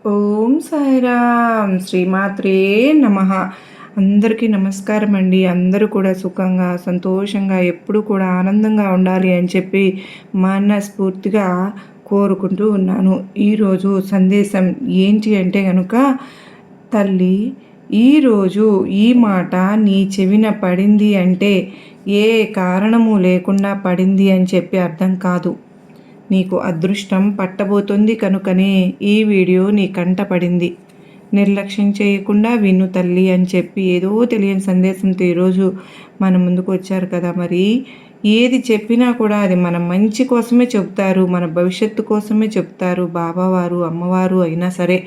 ఓం సాయిరామ్ శ్రీమాత్రే నమః. అందరికీ నమస్కారం అండి. అందరూ కూడా సుఖంగా సంతోషంగా ఎప్పుడు కూడా ఆనందంగా ఉండాలి అని చెప్పి మనస్ఫూర్తిగా కోరుకుంటూ ఉన్నాను. ఈరోజు సందేశం ఏంటి అంటే కనుక, తల్లి ఈరోజు ఈ మాట నీ చెవిన పడింది అంటే ఏ కారణము లేకుండా పడింది అని చెప్పి అర్థం కాదు. నీకు అదృష్టం పట్టబోతుంది కనుకనే ఈ వీడియో నీ కంట పడింది. నిర్లక్ష్యం చేయకుండా విను తల్లి అని చెప్పి ఏదో తెలియని సందేశంతో ఈరోజు మన ముందుకు వచ్చారు కదా. మరి ఏది చెప్పినా కూడా అది మన మంచి కోసమే చెప్తారు, మన భవిష్యత్తు కోసమే చెప్తారు బాబావారు అమ్మవారు అయినా సరే.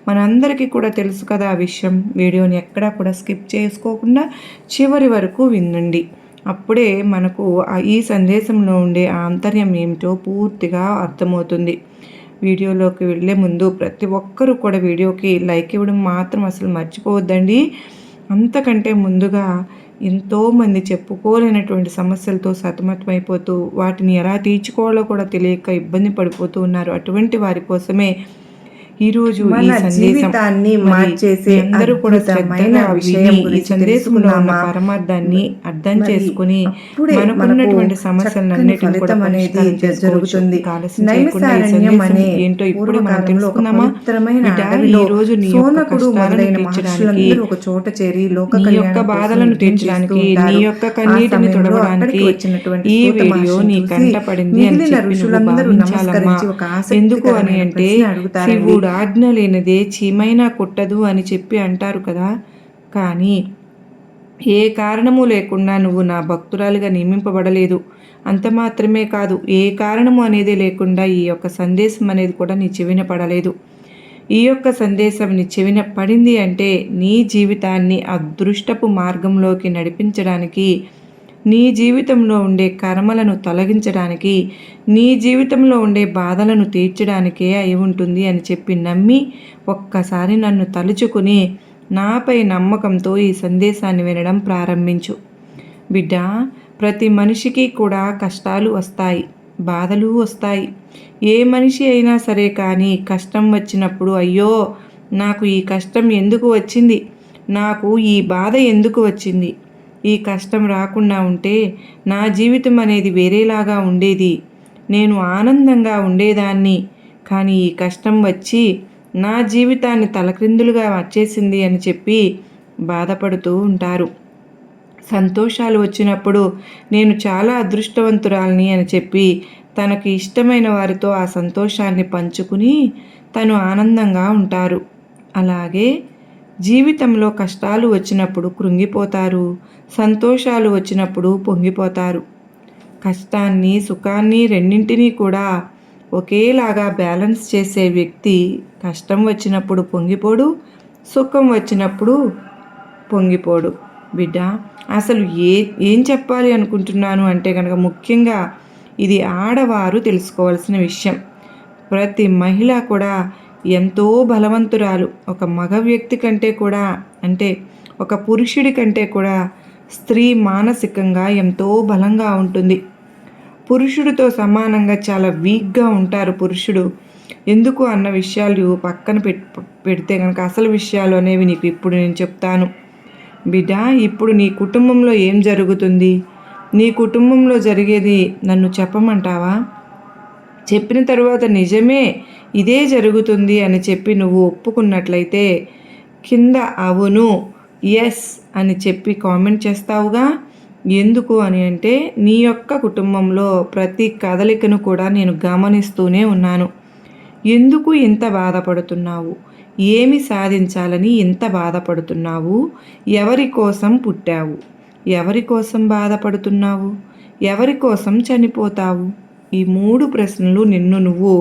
మనందరికీ కూడా తెలుసు కదా ఆ విషయం. వీడియోని ఎక్కడా కూడా స్కిప్ చేసుకోకుండా చివరి వరకు వినండి. అప్పుడే మనకు ఈ సందేశంలో ఉండే ఆంతర్యం ఏమిటో పూర్తిగా అర్థమవుతుంది. వీడియోలోకి వెళ్ళే ముందు ప్రతి ఒక్కరూ కూడా వీడియోకి లైక్ ఇవ్వడం మాత్రం అసలు మర్చిపోవద్దండి. అంతకంటే ముందుగా ఎంతోమంది చెప్పుకోలేనటువంటి సమస్యలతో సతమతమైపోతూ వాటిని ఎలా తీర్చుకోవాలో కూడా తెలియక ఇబ్బంది పడిపోతూ ఉన్నారు. అటువంటి వారి కోసమే ఈరోజు ఈ జీవితాన్ని మార్చేసే అందరూ కూడా శ్రద్ధగా విషయం ఈ సందేశంలో ఉన్న పరమార్థాన్ని అర్థం చేసుకుని మనకున్నటువంటి సమస్యలన్నిటిని కూడా పరిష్కారం జరుగుతుంది. ఏంటో ఇప్పుడు మనం తెలుసుకున్నామా? ఈ రోజు నీ ఒక చోట చేరి నీ యొక్క బాధలను తీర్చడానికి, నీ యొక్క కన్నీటిని తుడవడానికి ఈ వీడియో నీ కంట పడింది అని చెప్పి నువ్వు భావించాలమ్మా. ఎందుకు అని అంటే శివుడు ఆజ్ఞ లేనిదే చీమైనా కుట్టదు అని చెప్పి అంటారు కదా. కానీ ఏ కారణము లేకుండా నువ్వు నా భక్తురాలిగా నియమింపబడలేదు. అంత మాత్రమే కాదు, ఏ కారణము అనేది లేకుండా ఈ యొక్క సందేశం అనేది కూడా నీ చెవిన పడలేదు. ఈ యొక్క సందేశం నీ చెవిన పడింది అంటే నీ జీవితాన్ని అదృష్టపు మార్గంలోకి నడిపించడానికి, నీ జీవితంలో ఉండే కర్మలను తొలగించడానికి, నీ జీవితంలో ఉండే బాధలను తీర్చడానికే అయి ఉంటుంది అని చెప్పి నమ్మి ఒక్కసారి నన్ను తలుచుకుని నాపై నమ్మకంతో ఈ సందేశాన్ని వినడం ప్రారంభించు. బిడ్డ, ప్రతి మనిషికి కూడా కష్టాలు వస్తాయి, బాధలు వస్తాయి. ఏ మనిషి అయినా సరే కానీ కష్టం వచ్చినప్పుడు అయ్యో నాకు ఈ కష్టం ఎందుకు వచ్చింది, నాకు ఈ బాధ ఎందుకు వచ్చింది, ఈ కష్టం రాకుండా ఉంటే నా జీవితం అనేది వేరేలాగా ఉండేది, నేను ఆనందంగా ఉండేదాన్ని, కానీ ఈ కష్టం వచ్చి నా జీవితాన్ని తలక్రిందులుగా వచ్చేసింది అని చెప్పి బాధపడుతూ ఉంటారు. సంతోషాలు వచ్చినప్పుడు నేను చాలా అదృష్టవంతురాలిని అని చెప్పి తనకు ఇష్టమైన వారితో ఆ సంతోషాన్ని పంచుకుని తను ఆనందంగా ఉంటారు. అలాగే జీవితంలో కష్టాలు వచ్చినప్పుడు కృంగిపోతారు, సంతోషాలు వచ్చినప్పుడు పొంగిపోతారు. కష్టాన్ని సుఖాన్ని రెండింటినీ కూడా ఒకేలాగా బ్యాలెన్స్ చేసే వ్యక్తి కష్టం వచ్చినప్పుడు పొంగిపోడు, సుఖం వచ్చినప్పుడు పొంగిపోడు. బిడ్డ, అసలు ఏం చెప్పాలి అనుకుంటున్నాను అంటే కనుక ముఖ్యంగా ఇది ఆడవారు తెలుసుకోవాల్సిన విషయం. ప్రతి మహిళ కూడా ఎంతో బలవంతురాలు. ఒక మగ వ్యక్తి కంటే కూడా, అంటే ఒక పురుషుడి కంటే కూడా స్త్రీ మానసికంగా ఎంతో బలంగా ఉంటుంది. పురుషుడితో సమానంగా చాలా వీక్గా ఉంటారు పురుషుడు. ఎందుకు అన్న విషయాలు పక్కన పెడితే కనుక అసలు విషయాలు అనేవి నీకు ఇప్పుడు నేను చెప్తాను. బిడ్డ, ఇప్పుడు నీ కుటుంబంలో ఏం జరుగుతుంది, నీ కుటుంబంలో జరిగేది నన్ను చెప్పమంటావా? చెప్పిన తర్వాత నిజమే ఇదే జరుగుతుంది అని చెప్పి నువ్వు ఒప్పుకున్నట్లయితే కింద అవును ఎస్ అని చెప్పి కామెంట్ చేస్తావుగా. ఎందుకు అని అంటే నీ యొక్క కుటుంబంలో ప్రతి కదలికను కూడా నేను గమనిస్తూనే ఉన్నాను. ఎందుకు ఇంత బాధపడుతున్నావు, ఏమి సాధించాలని ఇంత బాధపడుతున్నావు, ఎవరి కోసం పుట్టావు, ఎవరి కోసం బాధపడుతున్నావు, ఎవరి కోసం చనిపోతావు? ఈ 3 ప్రశ్నలు నిన్ను నువ్వు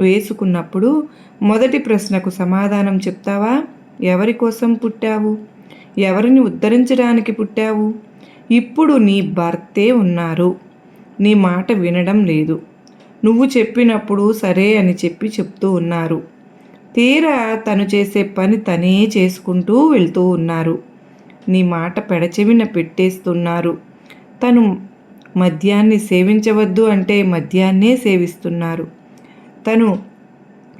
వేసుకున్నప్పుడు మొదటి ప్రశ్నకు సమాధానం చెప్తావా? ఎవరి కోసం పుట్టావు, ఎవరిని ఉద్ధరించడానికి పుట్టావు? ఇప్పుడు నీ భర్తే ఉన్నారు, నీ మాట వినడం లేదు, నువ్వు చెప్పినప్పుడు సరే అని చెప్తూ ఉన్నారు. తీరా తను చేసే పని తనే చేసుకుంటూ వెళ్తూ ఉన్నారు. నీ మాట పెడచెవిన పెట్టేస్తున్నారు. తను మద్యాన్ని సేవించవద్దు అంటే మద్యాన్నే సేవిస్తున్నారు. తను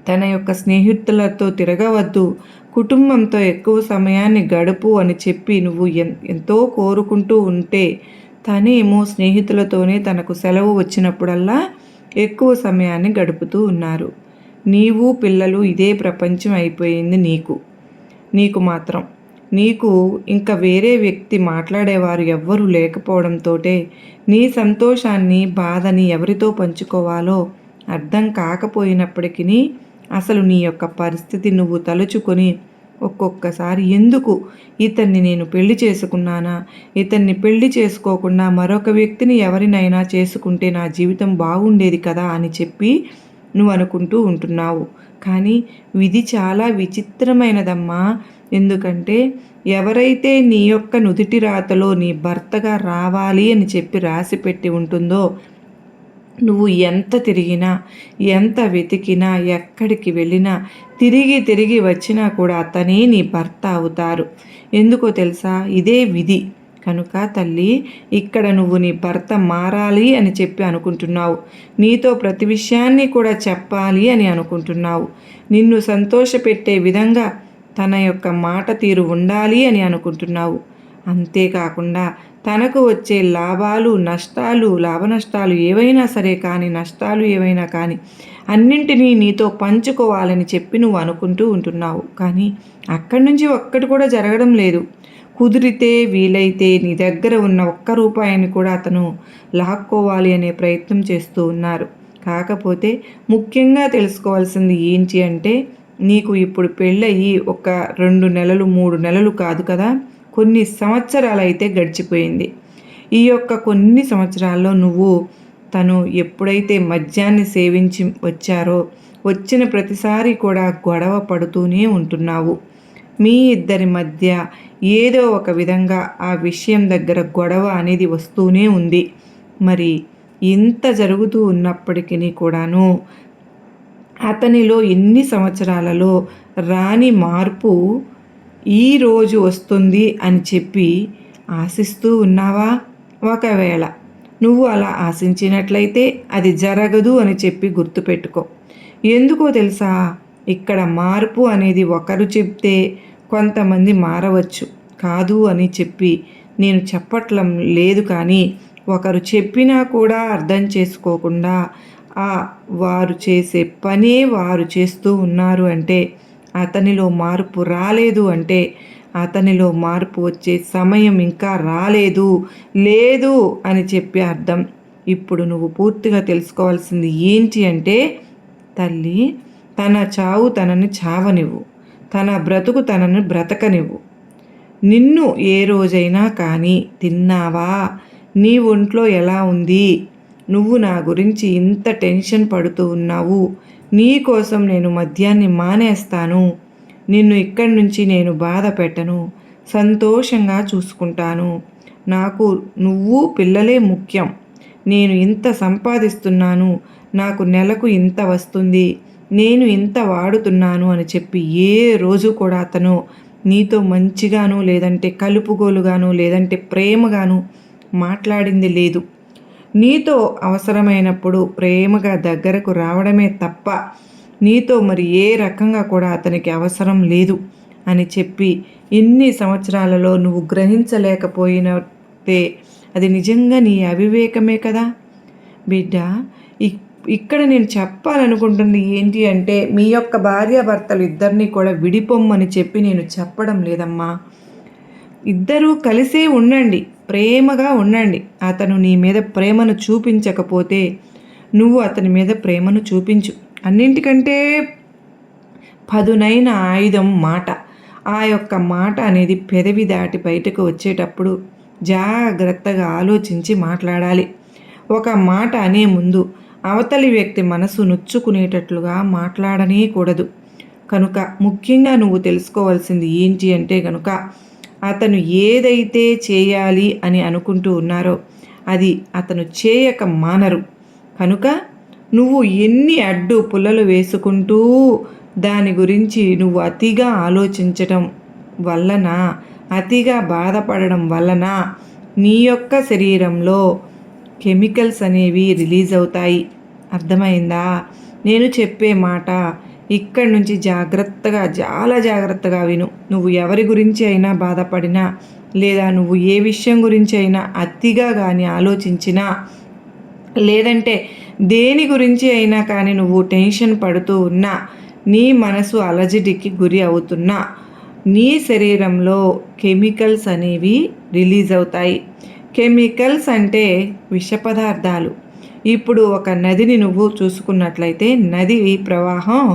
తన యొక్క స్నేహితులతో తిరగవద్దు, కుటుంబంతో ఎక్కువ సమయాన్ని గడుపు అని చెప్పి నువ్వు ఎంతో కోరుకుంటూ ఉంటే తనేమో స్నేహితులతోనే తనకు సెలవు వచ్చినప్పుడల్లా ఎక్కువ సమయాన్ని గడుపుతూ ఉన్నారు. నీవు పిల్లలు ఇదే ప్రపంచం అయిపోయింది నీకు మాత్రం. నీకు ఇంకా వేరే వ్యక్తి మాట్లాడేవారు ఎవ్వరూ లేకపోవడంతో నీ సంతోషాన్ని బాధని ఎవరితో పంచుకోవాలో అర్థం కాకపోయినప్పటికీ అసలు నీ యొక్క పరిస్థితి నువ్వు తలుచుకొని ఒక్కొక్కసారి ఎందుకు ఇతన్ని నేను పెళ్లి చేసుకున్నానా, ఇతన్ని పెళ్లి చేసుకోకుండా మరొక వ్యక్తిని ఎవరినైనా చేసుకుంటే నా జీవితం బాగుండేది కదా అని చెప్పి నువ్వు అనుకుంటూ ఉంటున్నావు. కానీ విధి చాలా విచిత్రమైనదమ్మా. ఎందుకంటే ఎవరైతే నీ యొక్క నుదిటి రాతలో నీ భర్తగా రావాలి అని చెప్పి రాసి పెట్టి ఉంటుందో నువ్వు ఎంత తిరిగినా, ఎంత వెతికినా, ఎక్కడికి వెళ్ళినా, తిరిగి వచ్చినా కూడా అతనే నీ భర్త అవుతారు. ఎందుకో తెలుసా? ఇదే విధి. కనుక తల్లి, ఇక్కడ నువ్వు నీ భర్త మారాలి అని చెప్పి అనుకుంటున్నావు. నీతో ప్రతి విషయాన్ని కూడా చెప్పాలి అని అనుకుంటున్నావు. నిన్ను సంతోషపెట్టే విధంగా తన యొక్క మాట తీరు ఉండాలి అని అనుకుంటున్నావు. అంతేకాకుండా తనకు వచ్చే లాభాలు నష్టాలు, లాభ నష్టాలు ఏవైనా సరే కానీ, నష్టాలు ఏవైనా కానీ అన్నింటినీ నీతో పంచుకోవాలని చెప్పి నువ్వు అనుకుంటూ ఉంటున్నావు. కానీ అక్కడి నుంచి ఒక్కటి కూడా జరగడం లేదు. కుదిరితే వీలైతే నీ దగ్గర ఉన్న ఒక్క రూపాయిని కూడా అతను లాక్కోవాలి అనే ప్రయత్నం చేస్తూ ఉన్నారు. కాకపోతే ముఖ్యంగా తెలుసుకోవాల్సింది ఏంటి అంటే, నీకు ఇప్పుడు పెళ్ళయి ఒక 2 నెలలు 3 నెలలు కాదు కదా, కొన్ని సంవత్సరాలు అయితే గడిచిపోయింది. ఈ యొక్క కొన్ని సంవత్సరాల్లో నువ్వు తను ఎప్పుడైతే మద్యాన్ని సేవించి వచ్చారో వచ్చిన ప్రతిసారి కూడా గొడవ పడుతూనే ఉంటున్నావు. మీ ఇద్దరి మధ్య ఏదో ఒక విధంగా ఆ విషయం దగ్గర గొడవ అనేది వస్తూనే ఉంది. మరి ఇంత జరుగుతూ ఉన్నప్పటికీ కూడాను అతనిలో ఎన్ని సంవత్సరాలలో రాని మార్పు ఈరోజు వస్తుంది అని చెప్పి ఆశిస్తూ ఉన్నావా? ఒకవేళ నువ్వు అలా ఆశించినట్లయితే అది జరగదు అని చెప్పి గుర్తుపెట్టుకో. ఎందుకో తెలుసా? ఇక్కడ మార్పు అనేది ఒకరు చెప్తే కొంతమంది మారవచ్చు. కాదు అని చెప్పి నేను చెప్పట్లం లేదు, కానీ ఒకరు చెప్పినా కూడా అర్థం చేసుకోకుండా వారు చేసే పనే వారు చేస్తూ ఉన్నారు అంటే, అతనిలో మార్పు రాలేదు అంటే, అతనిలో మార్పు వచ్చే సమయం ఇంకా లేదు అని చెప్పి అర్థం. ఇప్పుడు నువ్వు పూర్తిగా తెలుసుకోవాల్సింది ఏంటి అంటే, తల్లి, తన చావు తనని చావనివ్వు, తన బ్రతుకు తనని బ్రతకనివ్వు. నిన్ను ఏ రోజైనా కానీ తిన్నావా? నీ ఒంట్లో ఎలా ఉంది? నువ్వు నా గురించి ఇంత టెన్షన్ పడుతూ ఉన్నావు. నీ కోసం నేను మద్యాన్ని మానేస్తాను, నిన్ను ఇక్కడి నుంచి నేను బాధ పెట్టను, సంతోషంగా చూసుకుంటాను. నాకు నువ్వు పిల్లలే ముఖ్యం. నేను ఇంత సంపాదిస్తున్నాను, నాకు నెలకు ఇంత వస్తుంది, నేను ఇంత వాడుతున్నాను అని చెప్పి ఏ రోజు కూడా అతను నీతో మంచిగాను, లేదంటే కలుపుగోలుగాను, లేదంటే ప్రేమగాను మాట్లాడింది లేదు. నీతో అవసరమైనప్పుడు ప్రేమగా దగ్గరకు రావడమే తప్ప నీతో మరి ఏ రకంగా కూడా అతనికి అవసరం లేదు అని చెప్పి ఇన్ని సంవత్సరాలలో నువ్వు గ్రహించలేకపోయినట్టే అది నిజంగా నీ అవివేకమే కదా బిడ్డ. ఇక్కడ నేను చెప్పాలనుకుంటుంది ఏంటి అంటే, మీ యొక్క భార్యాభర్తలు ఇద్దరినీ కూడా విడిపోమ్మని చెప్పి నేను చెప్పడం లేదమ్మా. ఇద్దరూ కలిసే ఉండండి, ప్రేమగా ఉండండి. అతను నీ మీద ప్రేమను చూపించకపోతే నువ్వు అతని మీద ప్రేమను చూపించు. అన్నింటికంటే పదునైన ఆయుధం మాట. ఆ యొక్క మాట అనేది పెదవి దాటి బయటకు వచ్చేటప్పుడు జాగ్రత్తగా ఆలోచించి మాట్లాడాలి. ఒక మాట అనే ముందు అవతలి వ్యక్తి మనసు నొచ్చుకునేటట్లుగా మాట్లాడనే కూడదు. కనుక ముఖ్యంగా నువ్వు తెలుసుకోవాల్సింది ఏంటి అంటే కనుక, అతను ఏదైతే చేయాలి అని అనుకుంటూ ఉన్నారో అది అతను చేయక మానరు. కనుక నువ్వు ఎన్ని అడ్డు పుల్లలు వేసుకుంటూ దాని గురించి నువ్వు అతిగా ఆలోచించటం వలన, అతిగా బాధపడడం వలన నీ యొక్క శరీరంలో కెమికల్స్ అనేవి రిలీజ్ అవుతాయి. అర్థమైందా? నేను చెప్పే మాట ఇక్కడి నుంచి జాగ్రత్తగా, చాలా జాగ్రత్తగా విను. నువ్వు ఎవరి గురించి అయినా బాధపడినా, లేదా నువ్వు ఏ విషయం గురించి అయినా అతిగా కానీ ఆలోచించినా, లేదంటే దేని గురించి అయినా కానీ నువ్వు టెన్షన్ పడుతూ ఉన్నా, నీ మనసు అలజడికి గురి అవుతున్నా, నీ శరీరంలో కెమికల్స్ అనేవి రిలీజ్ అవుతాయి. కెమికల్స్ అంటే విష పదార్థాలు. ఇప్పుడు ఒక నదిని నువ్వు చూసుకున్నట్లయితే, నది ప్రవాహం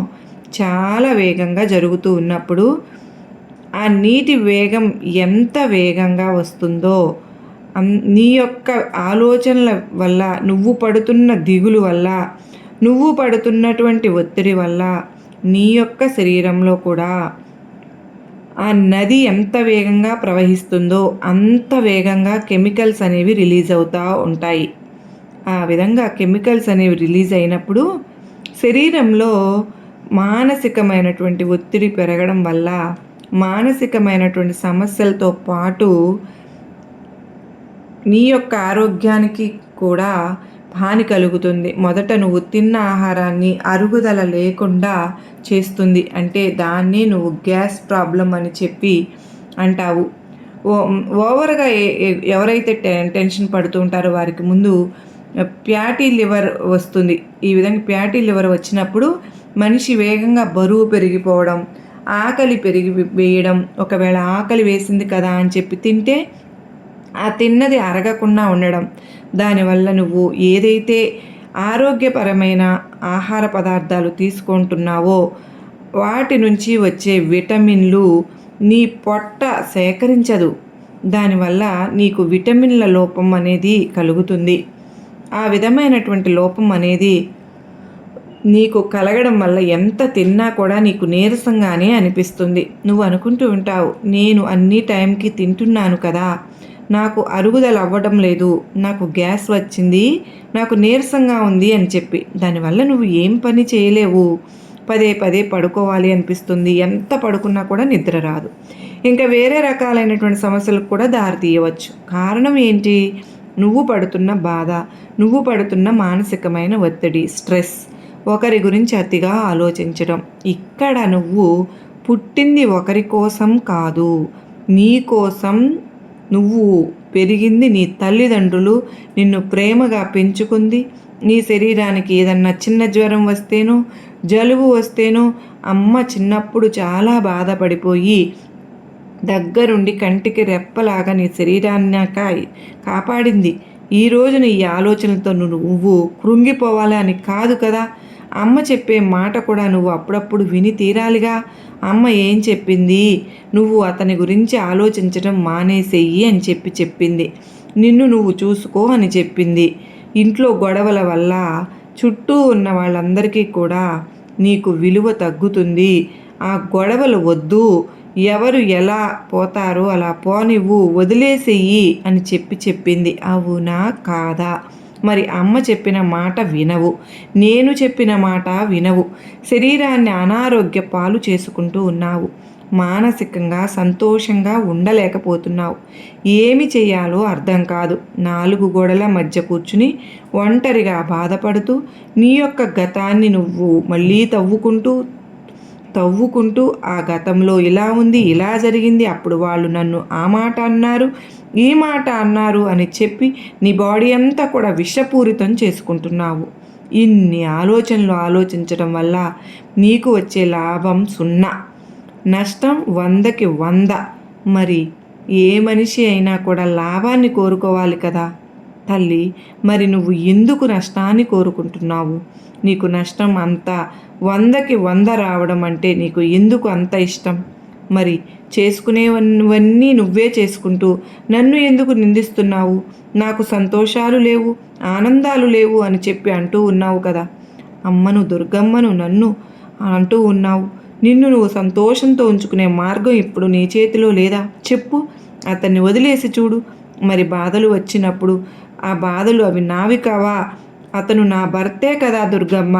చాలా వేగంగా జరుగుతూ ఉన్నప్పుడు ఆ నీటి వేగం ఎంత వేగంగా వస్తుందో, నీ యొక్క ఆలోచనల వల్ల, నువ్వు పడుతున్న దిగులు వల్ల, నువ్వు పడుతున్నటువంటి ఒత్తిడి వల్ల నీ యొక్క శరీరంలో కూడా ఆ నది ఎంత వేగంగా ప్రవహిస్తుందో అంత వేగంగా కెమికల్స్ అనేవి రిలీజ్ అవుతూ ఉంటాయి. ఆ విధంగా కెమికల్స్ అనేవి రిలీజ్ అయినప్పుడు శరీరంలో మానసికమైనటువంటి ఒత్తిడి పెరగడం వల్ల మానసికమైనటువంటి సమస్యలతో పాటు నీ యొక్క ఆరోగ్యానికి కూడా హాని కలుగుతుంది. మొదట నువ్వు తిన్న ఆహారాన్ని అరుగుదల లేకుండా చేస్తుంది. అంటే దాన్ని నువ్వు గ్యాస్ ప్రాబ్లం అని చెప్పి అంటావు. ఓవర్గా ఎవరైతే టెన్షన్ పడుతూ ఉంటారో వారికి ముందు ఫ్యాటీ లివర్ వస్తుంది. ఈ విధంగా ఫ్యాటీ లివర్ వచ్చినప్పుడు మనిషి వేగంగా బరువు పెరిగిపోవడం, ఆకలి వేయడం, ఒకవేళ ఆకలి వేసింది కదా అని చెప్పి తింటే ఆ తిన్నది అరగకుండా ఉండడం, దానివల్ల నువ్వు ఏదైతే ఆరోగ్యపరమైన ఆహార పదార్థాలు తీసుకుంటున్నావో వాటి నుంచి వచ్చే విటమిన్లు నీ పొట్ట సేకరించదు. దానివల్ల నీకు విటమిన్ల లోపం అనేది కలుగుతుంది. ఆ విధమైనటువంటి లోపం అనేది నీకు కలగడం వల్ల ఎంత తిన్నా కూడా నీకు నీరసంగానే అనిపిస్తుంది. నువ్వు అనుకుంటూ ఉంటావు, నేను అన్ని టైంకి తింటున్నాను కదా, నాకు అరుగుదల అవ్వడం లేదు, నాకు గ్యాస్ వచ్చింది, నాకు నీరసంగా ఉంది అని చెప్పి. దానివల్ల నువ్వు ఏం పని చేయలేవు. పదే పదే పడుకోవాలి అనిపిస్తుంది. ఎంత పడుకున్నా కూడా నిద్ర రాదు. ఇంకా వేరే రకాలైనటువంటి సమస్యలకు కూడా దారి తీయవచ్చు. కారణం ఏంటి? నువ్వు పడుతున్న బాధ, నువ్వు పడుతున్న మానసికమైన ఒత్తిడి, స్ట్రెస్, ఒకరి గురించి అతిగా ఆలోచించడం. ఇక్కడ నువ్వు పుట్టింది ఒకరి కోసం కాదు, నీ కోసం. నువ్వు పెరిగింది, నీ తల్లిదండ్రులు నిన్ను ప్రేమగా పెంచుకుంది. నీ శరీరానికి ఏదన్నా చిన్న జ్వరం వస్తేనో, జలుబు వస్తేనో అమ్మ చిన్నప్పుడు చాలా బాధపడిపోయి దగ్గరుండి కంటికి రెప్పలాగా నీ శరీరాన్ని కాపాడింది. ఈ రోజున ఈ ఆలోచనలతో నువ్వు కృంగిపోవాలి అని కాదు కదా. అమ్మ చెప్పే మాట కూడా నువ్వు అప్పుడప్పుడు విని తీరాలిగా. అమ్మ ఏం చెప్పింది? నువ్వు అతని గురించి ఆలోచించడం మానేసేయి అని చెప్పింది. నిన్ను నువ్వు చూసుకో అని చెప్పింది. ఇంట్లో గొడవల వల్ల చుట్టూ ఉన్న వాళ్ళందరికీ కూడా నీకు విలువ తగ్గుతుంది. ఆ గొడవలు వద్దు, ఎవరు ఎలా పోతారో అలా పోనివ్వు, వదిలేసేయి అని చెప్పింది. అవునా కాదా? మరి అమ్మ చెప్పిన మాట వినవు, నేను చెప్పిన మాట వినవు. శరీరాన్ని అనారోగ్య పాలు చేసుకుంటూ ఉన్నావు. మానసికంగా సంతోషంగా ఉండలేకపోతున్నావు. ఏమి చేయాలో అర్థం కాదు. 4 గోడల మధ్య కూర్చుని ఒంటరిగా బాధపడుతూ నీ యొక్క గతాన్ని నువ్వు మళ్ళీ తవ్వుకుంటూ ఆ గతంలో ఇలా ఉంది, ఇలా జరిగింది, అప్పుడు వాళ్ళు నన్ను ఆ మాట అన్నారు, ఈ మాట అన్నారు అని చెప్పి నీ బాడీ అంతా కూడా విషపూరితం చేసుకుంటున్నావు. ఇన్ని ఆలోచనలు ఆలోచించడం వల్ల నీకు వచ్చే లాభం 0, నష్టం 100కి 100. మరి ఏ మనిషి అయినా కూడా లాభాన్ని కోరుకోవాలి కదా తల్లి. మరి నువ్వు ఎందుకు నష్టాన్ని కోరుకుంటున్నావు? నీకు నష్టం అంతా 100కి 100 రావడం అంటే నీకు ఎందుకు అంత ఇష్టం? మరి చేసుకునేవన్నీ నువ్వే చేసుకుంటూ నన్ను ఎందుకు నిందిస్తున్నావు? నాకు సంతోషాలు లేవు, ఆనందాలు లేవు అని చెప్పి అంటూ ఉన్నావు కదా. అమ్మను, దుర్గమ్మను, నన్ను అంటూ ఉన్నావు. నిన్ను నువ్వు సంతోషంతో ఉంచుకునే మార్గం ఇప్పుడు నీ చేతిలో లేదా? చెప్పు. అతన్ని వదిలేసి చూడు. మరి బాధలు వచ్చినప్పుడు ఆ బాధలు అవి నావి కావా? అతను నా భర్తే కదా దుర్గమ్మ.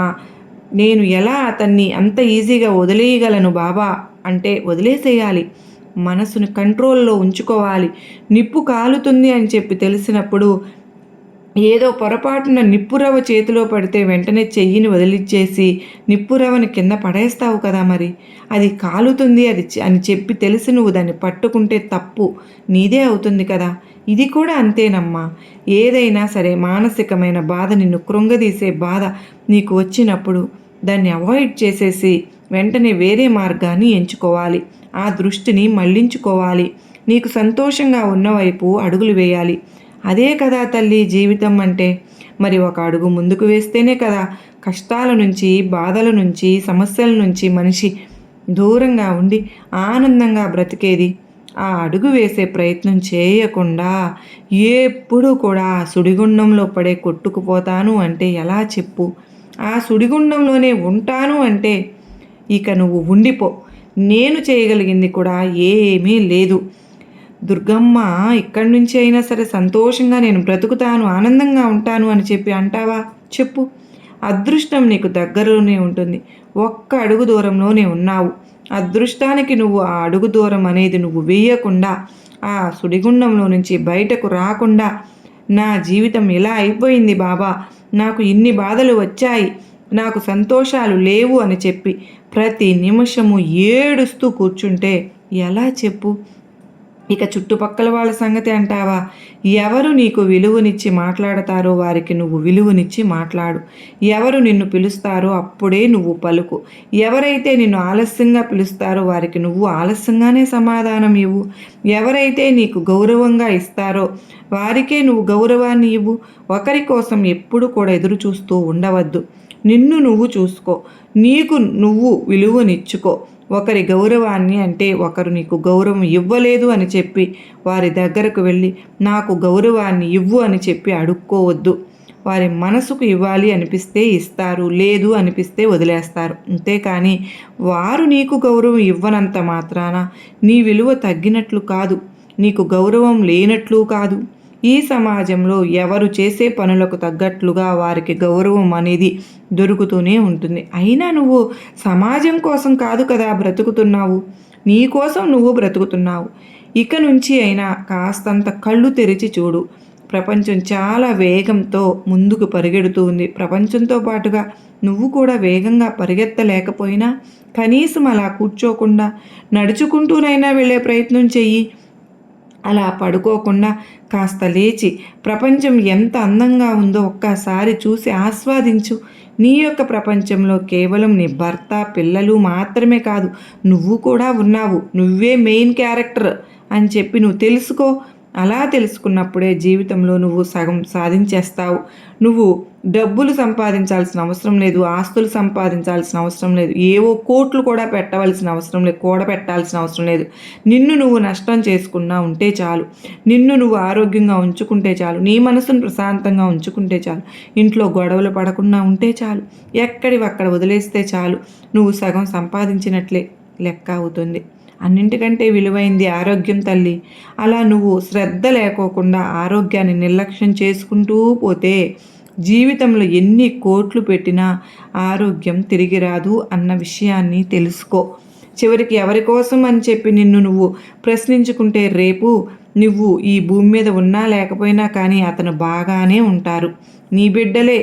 నేను ఎలా అతన్ని అంత ఈజీగా వదిలేయగలను బాబా అంటే వదిలేసేయాలి. మనసును కంట్రోల్లో ఉంచుకోవాలి. నిప్పు కాలుతుంది అని చెప్పి తెలిసినప్పుడు ఏదో పొరపాటున నిప్పురవ్వ చేతిలో పడితే వెంటనే చెయ్యిని వదిలిచ్చేసి నిప్పురవ్వని కింద పడేస్తావు కదా, మరి అది కాలుతుంది అని చెప్పి తెలిసి నువ్వు దాన్ని పట్టుకుంటే తప్పు నీదే అవుతుంది కదా. ఇది కూడా అంతేనమ్మా. ఏదైనా సరే మానసికమైన బాధ, నిన్ను కృంగదీసే బాధ నీకు వచ్చినప్పుడు దాన్ని అవాయిడ్ చేసేసి వెంటనే వేరే మార్గాన్ని ఎంచుకోవాలి. ఆ దృష్టిని మళ్లించుకోవాలి. నీకు సంతోషంగా ఉన్నవైపు అడుగులు వేయాలి. అదే కదా తల్లి జీవితం అంటే. మరి ఒక అడుగు ముందుకు వేస్తేనే కదా కష్టాల నుంచి, బాధల నుంచి, సమస్యల నుంచి మనిషి దూరంగా ఉండి ఆనందంగా బ్రతికేది. ఆ అడుగు వేసే ప్రయత్నం చేయకుండా ఎప్పుడూ కూడా సుడిగుండంలో పడే కొట్టుకుపోతాను అంటే ఎలా చెప్పు? ఆ సుడిగుండంలోనే ఉంటాను అంటే ఇక నువ్వు ఉండిపో. నేను చేయగలిగింది కూడా ఏమీ లేదు. దుర్గమ్మ ఇక్కడి నుంచి అయినా సరే సంతోషంగా నేను బ్రతుకుతాను, ఆనందంగా ఉంటాను అని చెప్పి అంటావా? చెప్పు. అదృష్టం నీకు దగ్గరలోనే ఉంటుంది. ఒక్క అడుగు దూరంలోనే ఉన్నావు. అదృష్టానికి నువ్వు ఆ అడుగు దూరం అనేది నువ్వు వేయకుండా, ఆ సుడిగుండంలో నుంచి బయటకు రాకుండా, నా జీవితం ఇలా అయిపోయింది బాబా, నాకు ఇన్ని బాధలు వచ్చాయి, నాకు సంతోషాలు లేవు అని చెప్పి ప్రతి నిమిషము ఏడుస్తూ కూర్చుంటే ఎలా చెప్పు? ఇక చుట్టుపక్కల వాళ్ళ సంగతి అంటావా? ఎవరు నీకు విలువనిచ్చి మాట్లాడతారో వారికి నువ్వు విలువనిచ్చి మాట్లాడు. ఎవరు నిన్ను పిలుస్తారో అప్పుడే నువ్వు పలుకు. ఎవరైతే నిన్ను ఆలస్యంగా పిలుస్తారో వారికి నువ్వు ఆలస్యంగానే సమాధానం ఇవ్వు. ఎవరైతే నీకు గౌరవంగా ఇస్తారో వారికే నువ్వు గౌరవాన్ని ఇవ్వు. ఒకరి కోసం ఎప్పుడు కూడా ఎదురు చూస్తూ ఉండవద్దు. నిన్ను నువ్వు చూసుకో. నీకు నువ్వు విలువనిచ్చుకో. ఒకరి గౌరవాన్ని అంటే ఒకరు నీకు గౌరవం ఇవ్వలేదు అని చెప్పి వారి దగ్గరకు వెళ్ళి నాకు గౌరవాన్ని ఇవ్వు అని చెప్పి అడుక్కోవద్దు. వారి మనసుకు ఇవ్వాలి అనిపిస్తే ఇస్తారు, లేదు అనిపిస్తే వదిలేస్తారు. అంతేకాని వారు నీకు గౌరవం ఇవ్వనంత మాత్రాన నీ విలువ తగ్గినట్లు కాదు, నీకు గౌరవం లేనట్లు కాదు. ఈ సమాజంలో ఎవరు చేసే పనులకు తగ్గట్లుగా వారికి గౌరవం అనేది దొరుకుతూనే ఉంటుంది. అయినా నువ్వు సమాజం కోసం కాదు కదా బ్రతుకుతున్నావు, నీ కోసం నువ్వు బ్రతుకుతున్నావు. ఇక నుంచి అయినా కాస్తంత కళ్ళు తెరిచి చూడు. ప్రపంచం చాలా వేగంతో ముందుకు పరిగెడుతూ ఉంది. ప్రపంచంతో పాటుగా నువ్వు కూడా వేగంగా పరిగెత్తలేకపోయినా కనీసం అలా కూర్చోకుండా నడుచుకుంటూనైనా వెళ్ళే ప్రయత్నం చెయ్యి. అలా పడుకోకుండా కాస్త లేచి ప్రపంచం ఎంత అందంగా ఉందో ఒక్కసారి చూసి ఆస్వాదించు. నీ యొక్క ప్రపంచంలో కేవలం నీ భర్త, పిల్లలు మాత్రమే కాదు, నువ్వు కూడా ఉన్నావు. నువ్వే మెయిన్ క్యారెక్టర్ అని చెప్పి నువ్వు తెలుసుకో. అలా తెలుసుకున్నప్పుడే జీవితంలో నువ్వు సగం సాధించేస్తావు. నువ్వు డబ్బులు సంపాదించాల్సిన అవసరం లేదు, ఆస్తులు సంపాదించాల్సిన అవసరం లేదు, ఏవో కోట్లు కూడా పెట్టవలసిన అవసరం లేదు, కూడబెట్టాల్సిన అవసరం లేదు. నిన్ను నువ్వు నష్టం చేసుకున్నా ఉంటే చాలు, నిన్ను నువ్వు ఆరోగ్యంగా ఉంచుకుంటే చాలు, నీ మనసును ప్రశాంతంగా ఉంచుకుంటే చాలు, ఇంట్లో గొడవలు పడకుండా ఉంటే చాలు, ఎక్కడివక్కడ వదిలేస్తే చాలు, నువ్వు సగం సంపాదించినట్లే లెక్క అవుతుంది. అన్నింటికంటే విలువైంది ఆరోగ్యం తల్లి. అలా నువ్వు శ్రద్ధ లేకోకుండా ఆరోగ్యాన్ని నిర్లక్ష్యం చేసుకుంటూ పోతే జీవితంలో ఎన్ని కోట్లు పెట్టినా ఆరోగ్యం తిరిగి రాదు అన్న విషయాన్ని తెలుసుకో. చివరికి ఎవరి కోసం అని చెప్పి నిన్ను నువ్వు ప్రశ్నించుకుంటే రేపు నువ్వు ఈ భూమి మీద ఉన్నా లేకపోయినా కానీ అతను బాగానే ఉంటారు. నీ బిడ్డలే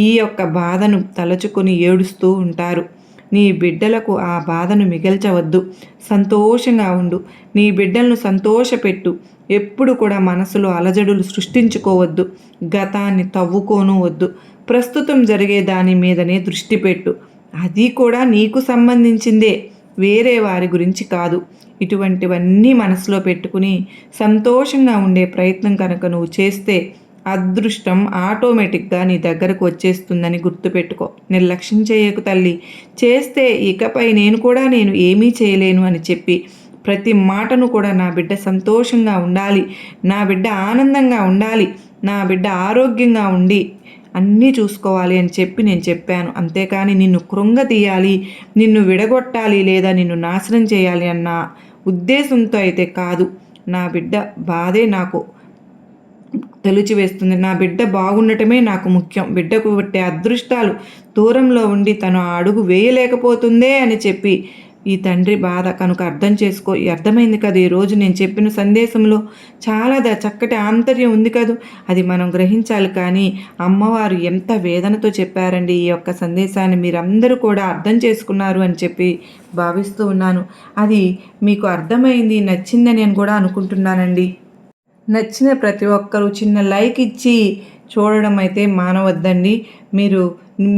ఈ యొక్క బాధను తలచుకొని ఏడుస్తూ ఉంటారు. నీ బిడ్డలకు ఆ బాధను మిగల్చవద్దు. సంతోషంగా ఉండు. నీ బిడ్డలను సంతోషపెట్టు. ఎప్పుడు కూడా మనసులో అలజడులు సృష్టించుకోవద్దు. గతాన్ని తవ్వుకోను వద్దు. ప్రస్తుతం జరిగే దాని మీదనే దృష్టి పెట్టు. అది కూడా నీకు సంబంధించిందే, వేరే వారి గురించి కాదు. ఇటువంటివన్నీ మనసులో పెట్టుకుని సంతోషంగా ఉండే ప్రయత్నం కనుక నువ్వు చేస్తే అదృష్టం ఆటోమేటిక్గా నీ దగ్గరకు వచ్చేస్తుందని గుర్తుపెట్టుకో. నిర్లక్ష్యం చేయకు తల్లి. చేస్తే ఇకపై నేను ఏమీ చేయలేను అని చెప్పి ప్రతి మాటను కూడా నా బిడ్డ సంతోషంగా ఉండాలి, నా బిడ్డ ఆనందంగా ఉండాలి, నా బిడ్డ ఆరోగ్యంగా ఉండి అన్నీ చూసుకోవాలి అని చెప్పి నేను చెప్పాను. అంతేకాని నిన్ను కృంగతీయాలి, నిన్ను విడగొట్టాలి, లేదా నిన్ను నాశనం చేయాలి అన్న ఉద్దేశంతో అయితే కాదు. నా బిడ్డ బాధే నాకు తెలిచివేస్తుంది. నా బిడ్డ బాగుండటమే నాకు ముఖ్యం. బిడ్డకు పట్టే అదృష్టాలు దూరంలో ఉండి తను ఆ అడుగు వేయలేకపోతుందే అని చెప్పి ఈ తండ్రి బాధ కనుక అర్థం చేసుకో. అర్థమైంది కదా ఈరోజు నేను చెప్పిన సందేశంలో చాలా చక్కటి ఆంతర్యం ఉంది కదా, అది మనం గ్రహించాలి. కానీ అమ్మవారు ఎంత వేదనతో చెప్పారండి ఈ యొక్క సందేశాన్ని. మీరందరూ కూడా అర్థం చేసుకున్నారు అని చెప్పి భావిస్తూ ఉన్నాను. అది మీకు అర్థమైంది, నచ్చిందని నేను కూడా అనుకుంటున్నానండి. నచ్చిన ప్రతి ఒక్కరూ చిన్న లైక్ ఇచ్చి చూడడం అయితే మానవద్దండి. మీరు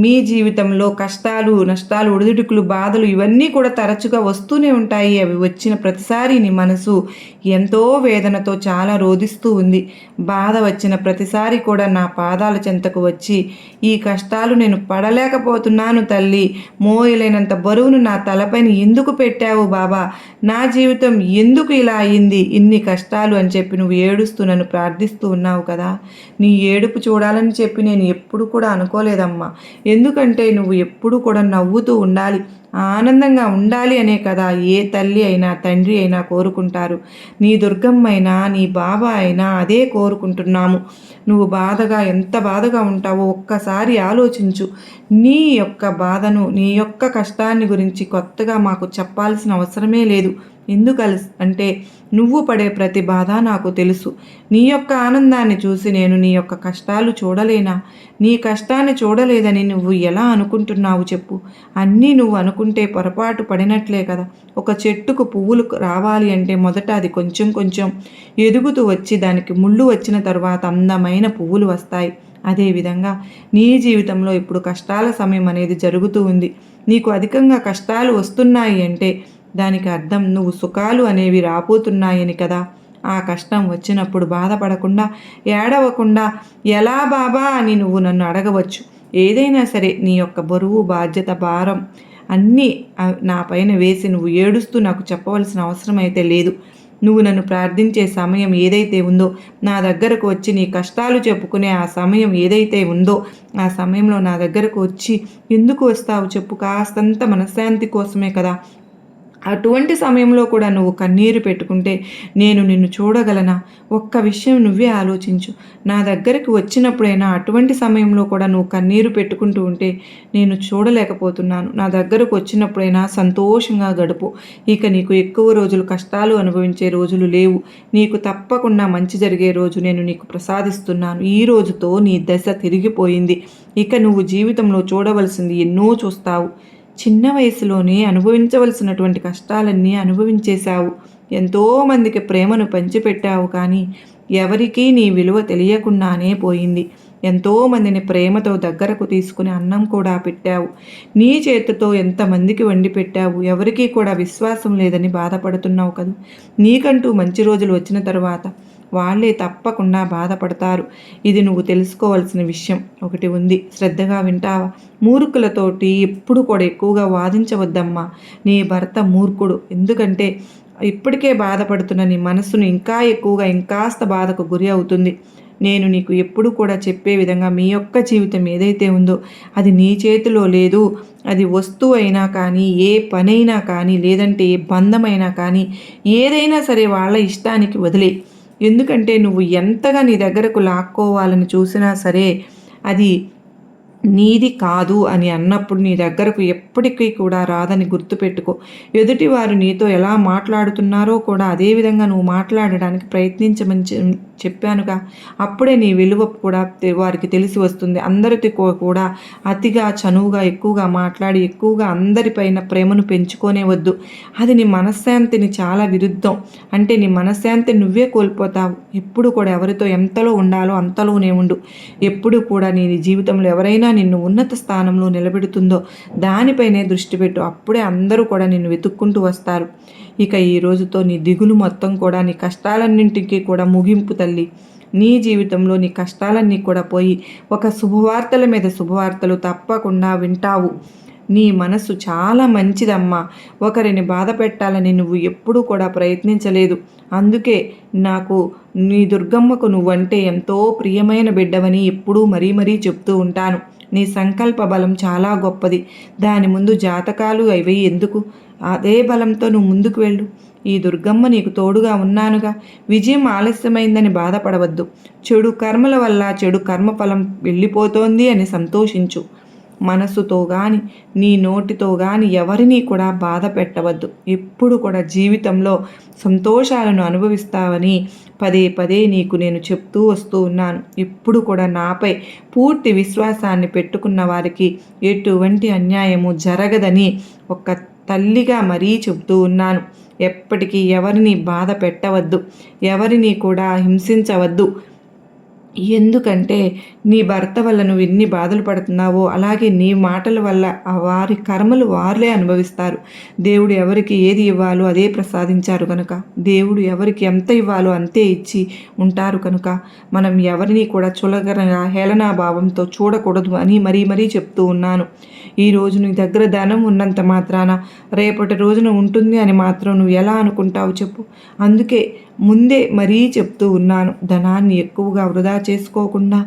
మీ జీవితంలో కష్టాలు, నష్టాలు, ఒడిదుడుకులు, బాధలు ఇవన్నీ కూడా తరచుగా వస్తూనే ఉంటాయి. అవి వచ్చిన ప్రతిసారి నీ మనసు ఎంతో వేదనతో చాలా రోధిస్తూ ఉంది. బాధ వచ్చిన ప్రతిసారి కూడా నా పాదాల చెంతకు వచ్చి ఈ కష్టాలు నేను పడలేకపోతున్నాను తల్లి, మోయలేనంత బరువును నా తలపైన ఎందుకు పెట్టావు బాబా, నా జీవితం ఎందుకు ఇలా అయింది, ఇన్ని కష్టాలు అని చెప్పి నువ్వు ఏడుస్తూ నన్ను ప్రార్థిస్తూ ఉన్నావు కదా. నీ ఏడుపు చూడాలని చెప్పి నేను ఎప్పుడు కూడా అనుకోలేదమ్మా. ఎందుకంటే నువ్వు ఎప్పుడు కూడా నవ్వుతూ ఉండాలి, ఆనందంగా ఉండాలి అనే కదా ఏ తల్లి అయినా తండ్రి అయినా కోరుకుంటారు. నీ దుర్గమ్మ అయినా నీ బాబా అయినా అదే కోరుకుంటున్నాము. నువ్వు బాధగా ఎంత బాధగా ఉంటావో ఒక్కసారి ఆలోచించు. నీ యొక్క బాధను, నీ యొక్క కష్టాన్ని గురించి కొత్తగా మాకు చెప్పాల్సిన అవసరమే లేదు. అంటే నువ్వు పడే ప్రతి బాధ నాకు తెలుసు. నీ యొక్క ఆనందాన్ని చూసి నేను నీ యొక్క కష్టాలు చూడలేనా? నీ కష్టాన్ని చూడలేదని నువ్వు ఎలా అనుకుంటున్నావు చెప్పు? అన్నీ నువ్వు అనుకుంటే పొరపాటు పడినట్లే కదా. ఒక చెట్టుకు పువ్వులు రావాలి అంటే మొదట అది కొంచెం కొంచెం ఎదుగుతూ వచ్చి దానికి ముళ్ళు వచ్చిన తర్వాత అందమైన పువ్వులు వస్తాయి. అదేవిధంగా నీ జీవితంలో ఇప్పుడు కష్టాల సమయం అనేది జరుగుతూ ఉంది. నీకు అధికంగా కష్టాలు వస్తున్నాయి అంటే దానికి అర్థం నువ్వు సుఖాలు అనేవి రాబోతున్నాయని కదా. ఆ కష్టం వచ్చినప్పుడు బాధపడకుండా, ఏడవకుండా ఎలా బాబా అని నువ్వు నన్ను అడగవచ్చు. ఏదైనా సరే నీ యొక్క బరువు, బాధ్యత, భారం అన్నీ నా పైన వేసి నువ్వు ఏడుస్తూ నాకు చెప్పవలసిన అవసరం అయితే లేదు. నువ్వు నన్ను ప్రార్థించే సమయం ఏదైతే ఉందో, నా దగ్గరకు వచ్చి నీ కష్టాలు చెప్పుకునే ఆ సమయం ఏదైతే ఉందో, ఆ సమయంలో నా దగ్గరకు వచ్చి ఎందుకు వస్తావు చెప్పు? కాస్తంత మనశ్శాంతి కోసమే కదా. అటువంటి సమయంలో కూడా నువ్వు కన్నీరు పెట్టుకుంటే నేను నిన్ను చూడగలనా? ఒక్క విషయం నువ్వే ఆలోచించు. నా దగ్గరికి వచ్చినప్పుడైనా అటువంటి సమయంలో కూడా నువ్వు కన్నీరు పెట్టుకుంటూ ఉంటే నేను చూడలేకపోతున్నాను. నా దగ్గరకు వచ్చినప్పుడైనా సంతోషంగా గడుపు. ఇక నీకు ఎక్కువ రోజులు కష్టాలు అనుభవించే రోజులు లేవు. నీకు తప్పకుండా మంచి జరిగే రోజు నేను నీకు ప్రసాదిస్తున్నాను. ఈ రోజుతో నీ దశ తిరిగిపోయింది. ఇక నువ్వు జీవితంలో చూడవలసింది ఎన్నో చూస్తావు. చిన్న వయసులోనే అనుభవించవలసినటువంటి కష్టాలన్నీ అనుభవించేశావు. ఎంతోమందికి ప్రేమను పంచిపెట్టావు, కానీ ఎవరికీ నీ విలువ తెలియకుండానే పోయింది. ఎంతోమందిని ప్రేమతో దగ్గరకు తీసుకుని అన్నం కూడా పెట్టావు. నీ చేతితో ఎంతమందికి వండి పెట్టావు. ఎవరికీ కూడా విశ్వాసం లేదని బాధపడుతున్నావు కదా. నీకంటూ మంచి రోజులు వచ్చిన తర్వాత వాళ్ళే తప్పకుండా బాధపడతారు. ఇది నువ్వు తెలుసుకోవాల్సిన విషయం ఒకటి ఉంది. శ్రద్ధగా వింటావా? మూర్ఖులతోటి ఎప్పుడు కూడా ఎక్కువగా వాదించవద్దమ్మా. నీ భర్త మూర్ఖుడు. ఎందుకంటే ఇప్పటికే బాధపడుతున్న నీ మనస్సును ఇంకా ఎక్కువగా ఇంకాస్త బాధకు గురి అవుతుంది. నేను నీకు ఎప్పుడు కూడా చెప్పే విధంగా మీ యొక్క జీవితం ఏదైతే ఉందో అది నీ చేతిలో లేదు. అది వస్తువు అయినా కానీ, ఏ పనైనా కానీ, లేదంటే ఏ బంధమైనా కానీ, ఏదైనా సరే వాళ్ళ ఇష్టానికి వదిలే. ఎందుకంటే నువ్వు ఎంతగా నీ దగ్గరకు లాక్కోవాలని చూసినా సరే అది నీది కాదు అని అన్నప్పుడు నీ దగ్గరకు ఎప్పటికీ కూడా రాదని గుర్తుపెట్టుకో. ఎదుటివారు నీతో ఎలా మాట్లాడుతున్నారో కూడా అదేవిధంగా నువ్వు మాట్లాడడానికి ప్రయత్నించమని చెప్పానుగా. అప్పుడే నీ విలువ కూడా వారికి తెలిసి వస్తుంది. అందరితో కూడా అతిగా చనువుగా ఎక్కువగా మాట్లాడి ఎక్కువగా అందరిపైన ప్రేమను పెంచుకోనే వద్దు. అది నీ మనశ్శాంతిని చాలా విరుద్ధం. అంటే నీ మనశ్శాంతిని నువ్వే కోల్పోతావు. ఎప్పుడు కూడా ఎవరితో ఎంతలో ఉండాలో అంతలోనే ఉండు. ఎప్పుడు కూడా నీ జీవితంలో ఎవరైనా నిన్ను ఉన్నత స్థానంలో నిలబెడుతుందో దానిపైనే దృష్టి పెట్టు. అప్పుడే అందరూ కూడా నిన్ను వెతుక్కుంటూ వస్తారు. ఇక ఈ రోజుతో నీ దిగులు మొత్తం కూడా, నీ కష్టాలన్నింటికీ కూడా ముగింపు తల్లి. నీ జీవితంలో నీ కష్టాలన్నీ కూడా పోయి ఒక శుభవార్తల మీద శుభవార్తలు తప్పకుండా వింటావు. నీ మనసు చాలా మంచిదమ్మా. ఒకరిని బాధ పెట్టాలని నువ్వు ఎప్పుడూ కూడా ప్రయత్నించలేదు. అందుకే నాకు నీ దుర్గమ్మకు నువ్వంటే ఎంతో ప్రియమైన బిడ్డవని ఎప్పుడూ మరీ మరీ చెప్తూ ఉంటాను. నీ సంకల్ప బలం చాలా గొప్పది. దాని ముందు జాతకాలు అవి ఎందుకు? అదే బలంతో నువ్వు ముందుకు వెళ్ళు. ఈ దుర్గమ్మ నీకు తోడుగా ఉన్నానుగా. విజయం ఆలస్యమైందని బాధపడవద్దు. చెడు కర్మల వల్ల చెడు కర్మఫలం వెళ్ళిపోతోంది అని సంతోషించు. మనసుతో కానీ నీ నోటితో కానీ ఎవరినీ కూడా బాధ పెట్టవద్దు. ఎప్పుడు కూడా జీవితంలో సంతోషాలను అనుభవిస్తావని పదే పదే నీకు నేను చెప్తూ వస్తూ ఉన్నాను. ఎప్పుడు కూడా నాపై పూర్తి విశ్వాసాన్ని పెట్టుకున్న వారికి ఎటువంటి అన్యాయము జరగదని ఒక తల్లిగా మరీ చెబుతూ ఉన్నాను. ఎప్పటికీ ఎవరిని బాధ పెట్టవద్దు, ఎవరిని కూడా హింసించవద్దు. ఎందుకంటే నీ భర్త వల్ల నువ్వు ఎన్ని బాధలు పడుతున్నావో అలాగే నీ మాటల వల్ల వారి కర్మలు వారులే అనుభవిస్తారు. దేవుడు ఎవరికి ఏది ఇవ్వాలో అదే ప్రసాదించారు కనుక, దేవుడు ఎవరికి ఎంత ఇవ్వాలో అంతే ఇచ్చి ఉంటారు కనుక మనం ఎవరిని కూడా చులకనగా హేళనాభావంతో చూడకూడదు అని మరీ మరీ చెప్తూ ఉన్నాను. ఈరోజు నీ దగ్గర ధనం ఉన్నంత మాత్రాన రేపటి రోజున ఉంటుంది అని మాత్రం నువ్వు ఎలా అనుకుంటావు చెప్పు. అందుకే ముందే మరీ చెప్తూ ఉన్నాను, ధనాన్ని ఎక్కువగా వృధా చేసుకోకుండా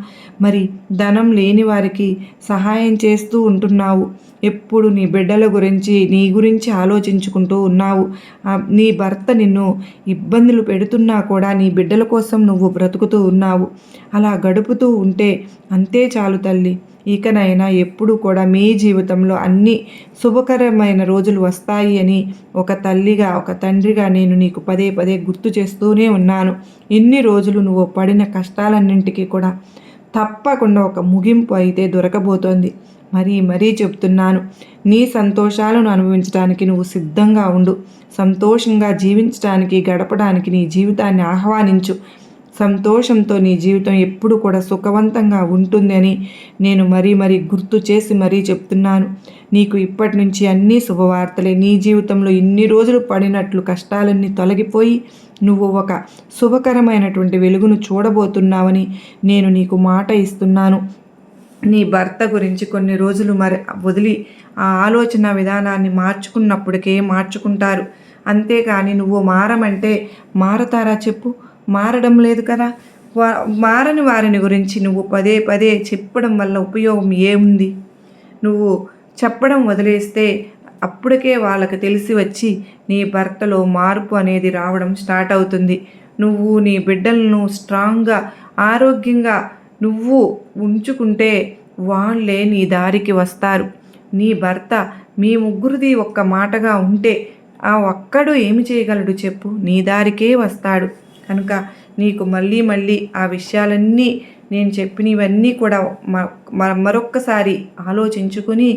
మరి ధనం లేని వారికి సహాయం చేస్తూ ఉంటున్నావు. ఎప్పుడు నీ బిడ్డల గురించి నీ గురించి ఆలోచించుకుంటూ ఉన్నావు. నీ భర్త నిన్ను ఇబ్బందులు పెడుతున్నా కూడా నీ బిడ్డల కోసం నువ్వు బ్రతుకుతూ ఉన్నావు. అలా గడుపుతూ ఉంటే అంతే చాలు తల్లి. ఇకనైనా ఎప్పుడు కూడా మీ జీవితంలో అన్ని శుభకరమైన రోజులు వస్తాయి అని ఒక తల్లిగా ఒక తండ్రిగా నేను నీకు పదే పదే గుర్తు చేస్తూనే ఉన్నాను. ఇన్ని రోజులు నువ్వు పడిన కష్టాలన్నింటికీ కూడా తప్పకుండా ఒక ముగింపు అయితే దొరకబోతోంది. మరీ చెప్తున్నాను, నీ సంతోషాలను అనుభవించడానికి నువ్వు సిద్ధంగా ఉండు. సంతోషంగా జీవించడానికి గడపడానికి నీ జీవితాన్ని ఆహ్వానించు. సంతోషంతో నీ జీవితం ఎప్పుడు కూడా సుఖవంతంగా ఉంటుంది అని నేను మరీ గుర్తు చేసి మరీ చెప్తున్నాను. నీకు ఇప్పటి నుంచి అన్నీ శుభవార్తలే. నీ జీవితంలో ఇన్ని రోజులు పడినట్లు కష్టాలన్నీ తొలగిపోయి నువ్వు ఒక శుభకరమైనటువంటి వెలుగును చూడబోతున్నావని నేను నీకు మాట ఇస్తున్నాను. నీ భర్త గురించి కొన్ని రోజులు వదిలి ఆ ఆలోచన విధానాన్ని మార్చుకున్నప్పటికే మార్చుకుంటారు. అంతేకాని నువ్వు మారమంటే మారతారా చెప్పు? మారడం లేదు కదా. మారని వారిని గురించి నువ్వు పదే పదే చెప్పడం వల్ల ఉపయోగం ఏముంది? నువ్వు చెప్పడం వదిలేస్తే అప్పటికే వాళ్ళకి తెలిసి వచ్చి నీ భర్తలో మార్పు అనేది రావడం స్టార్ట్ అవుతుంది. నువ్వు నీ బిడ్డలను స్ట్రాంగ్గా ఆరోగ్యంగా నువ్వు ఉంచుకుంటే వాళ్ళే నీ దారికి వస్తారు. నీ భర్త మీ ముగ్గురిది ఒక్క మాటగా ఉంటే ఆ ఒక్కడు ఏమి చేయగలడు చెప్పు? నీ దారికే వస్తాడు. కనుక నీకు మళ్ళీ ఆ విషయాలన్నీ నేను చెప్పినవన్నీ కూడా మరొక్కసారి ఆలోచించుకొని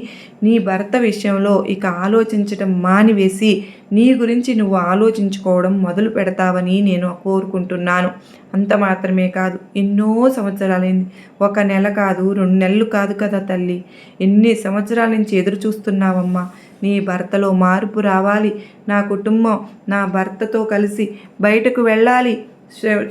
నీ భర్త విషయంలో ఇక ఆలోచించటం మానివేసి నీ గురించి నువ్వు ఆలోచించుకోవడం మొదలు పెడతావని నేను కోరుకుంటున్నాను. అంత మాత్రమే కాదు, ఎన్నో సంవత్సరాలైంది. 1 నెల కాదు, 2 నెలలు కాదు కదా తల్లి. ఎన్ని సంవత్సరాల నుంచి ఎదురు చూస్తున్నావమ్మా. నీ భర్తలో మార్పు రావాలి. నా కుటుంబం నా భర్తతో కలిసి బయటకు వెళ్ళాలి,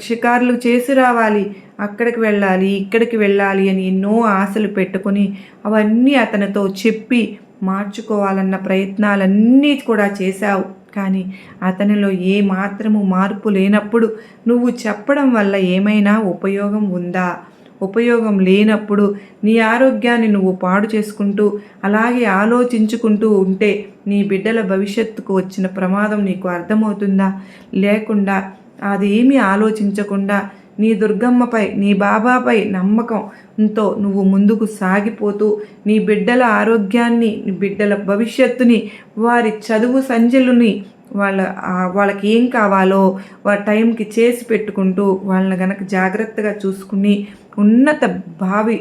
షికార్లు చేసి రావాలి, అక్కడికి వెళ్ళాలి, ఇక్కడికి వెళ్ళాలి అని ఎన్నో ఆశలు పెట్టుకొని అవన్నీ అతనితో చెప్పి మార్చుకోవాలన్న ప్రయత్నాలన్నీ కూడా చేశావు. కానీ అతనిలో ఏ మాత్రము మార్పు లేనప్పుడు నువ్వు చెప్పడం వల్ల ఏమైనా ఉపయోగం ఉందా? ఉపయోగం లేనప్పుడు నీ ఆరోగ్యాన్ని నువ్వు పాడు చేసుకుంటూ అలాగే ఆలోచించుకుంటూ ఉంటే నీ బిడ్డల భవిష్యత్తుకు వచ్చిన ప్రమాదం నీకు అర్థమవుతుందా? లేకుండా అదేమీ ఆలోచించకుండా నీ దుర్గమ్మపై నీ బాబాపై నమ్మకంతో నువ్వు ముందుకు సాగిపోతూ నీ బిడ్డల ఆరోగ్యాన్ని, నీ బిడ్డల భవిష్యత్తుని, వారి చదువు సంధ్యలని, వాళ్ళకి ఏం కావాలో టైంకి చేసి పెట్టుకుంటూ వాళ్ళని గనక జాగ్రత్తగా చూసుకుని ఉన్నత భావి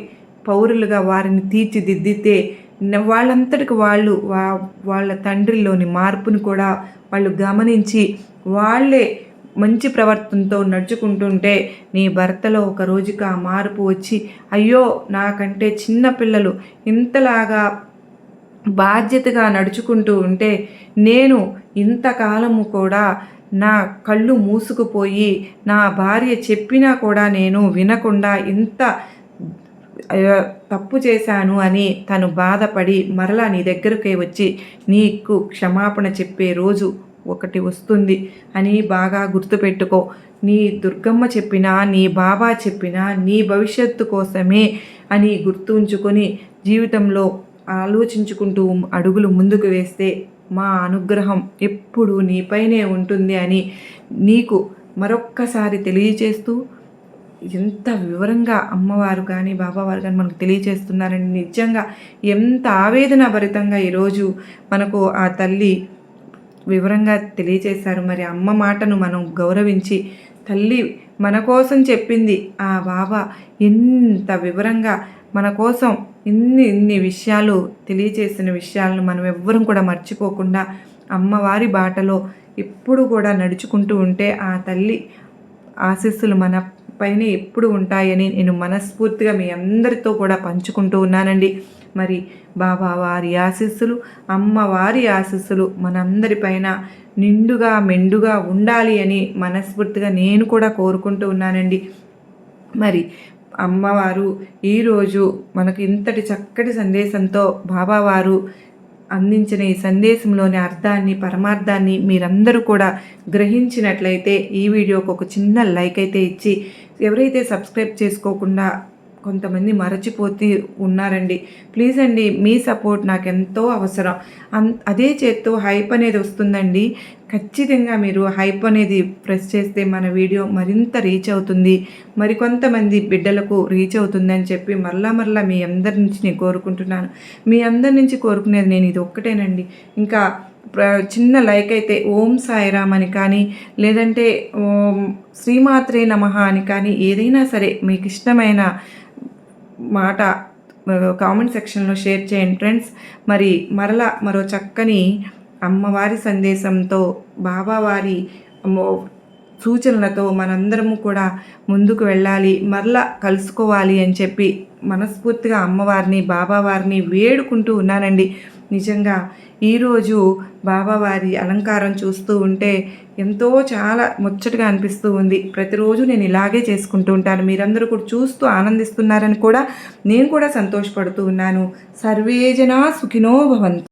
పౌరులుగా వారిని తీర్చిదిద్దితే వాళ్ళంతటికి వాళ్ళు వాళ్ళ తండ్రిలోని మార్పుని కూడా వాళ్ళు గమనించి వాళ్ళే మంచి ప్రవర్తనతో నడుచుకుంటుంటే నీ భర్తలో ఒక రోజుకి ఆ మార్పు వచ్చి అయ్యో నాకంటే చిన్న పిల్లలు ఇంతలాగా బాధ్యతగా నడుచుకుంటూ ఉంటే నేను ఇంతకాలము కూడా నా కళ్ళు మూసుకుపోయి నా భార్య చెప్పినా కూడా నేను వినకుండా ఇంత తప్పు చేశాను అని తను బాధపడి మరలా నీ దగ్గరకే వచ్చి నీకు క్షమాపణ చెప్పే రోజు ఒకటి వస్తుంది అని బాగా గుర్తుపెట్టుకో. నీ దుర్గమ్మ చెప్పినా, నీ బాబా చెప్పినా నీ భవిష్యత్తు కోసమే అని గుర్తుంచుకొని జీవితంలో ఆలోచించుకుంటూ అడుగులు ముందుకు వేస్తే మా అనుగ్రహం ఎప్పుడు నీపైనే ఉంటుంది అని నీకు మరొక్కసారి తెలియజేస్తూ ఎంత వివరంగా అమ్మవారు కానీ బాబావారు కానీ మనకు తెలియచేస్తున్నారండి. నిజంగా ఎంత ఆవేదన భరితంగా ఈరోజు మనకు ఆ తల్లి వివరంగా తెలియచేశారు. మరి అమ్మ మాటను మనం గౌరవించి తల్లి మన కోసం చెప్పింది ఆ బాబా ఎంత వివరంగా మన కోసం ఇన్ని విషయాలు తెలియచేసిన విషయాలను మనం ఎవ్వరం కూడా మర్చిపోకుండా అమ్మవారి బాటలో ఎప్పుడు కూడా నడుచుకుంటూ ఉంటే ఆ తల్లి ఆశీస్సులు మన పైన ఎప్పుడు ఉంటాయని నేను మనస్ఫూర్తిగా మీ అందరితో కూడా పంచుకుంటూ ఉన్నానండి. మరి బాబా వారి ఆశీస్సులు, అమ్మవారి ఆశీస్సులు మనందరిపైన నిండుగా మెండుగా ఉండాలి అని మనస్ఫూర్తిగా నేను కూడా కోరుకుంటూ ఉన్నానండి. మరి అమ్మవారు ఈరోజు మనకు ఇంతటి చక్కటి సందేశంతో బాబావారు అందించిన ఈ సందేశంలోని అర్థాన్ని, పరమార్థాన్ని మీరందరూ కూడా గ్రహించినట్లయితే ఈ వీడియోకి ఒక చిన్న లైక్ అయితే ఇచ్చి, ఎవరైతే సబ్స్క్రైబ్ చేసుకోకుండా కొంతమంది మరచిపోతూ ఉన్నారండి, ప్లీజ్ అండి, మీ సపోర్ట్ నాకు ఎంతో అవసరం. అదే చేత్తో హైప్ అనేది వస్తుందండి. ఖచ్చితంగా మీరు హైప్ అనేది ప్రెస్ చేస్తే మన వీడియో మరింత రీచ్ అవుతుంది, మరికొంతమంది బిడ్డలకు రీచ్ అవుతుంది అని చెప్పి మరలా మీ అందరి నుంచి నేను కోరుకుంటున్నాను. మీ అందరి నుంచి కోరుకునేది నేను ఇది ఒక్కటేనండి. ఇంకా చిన్న లైక్ అయితే ఓం సాయిరామ్ అని కానీ, లేదంటే శ్రీమాత్రే నమః అని కానీ, ఏదైనా సరే మీకు ఇష్టమైన మాట కామెంట్ సెక్షన్లో షేర్ చేయండి ఫ్రెండ్స్. మరి మరో చక్కని అమ్మవారి సందేశంతో, బాబావారి సూచనలతో మనందరము కూడా ముందుకు వెళ్ళాలి, మరలా కలుసుకోవాలి అని చెప్పి మనస్ఫూర్తిగా అమ్మవారిని, బాబావారిని వేడుకుంటూ ఉన్నానండి. నిజంగా ఈరోజు బాబావారి అలంకారం చూస్తూ ఉంటే చాలా ముచ్చటగా అనిపిస్తూ ఉంది. ప్రతిరోజు నేను ఇలాగే చేసుకుంటూ ఉంటాను. మీరందరూ కూడా చూస్తూ ఆనందిస్తున్నారని కూడా నేను కూడా సంతోషపడుతూ ఉన్నాను. సర్వే జనా సుఖినో భవంతు.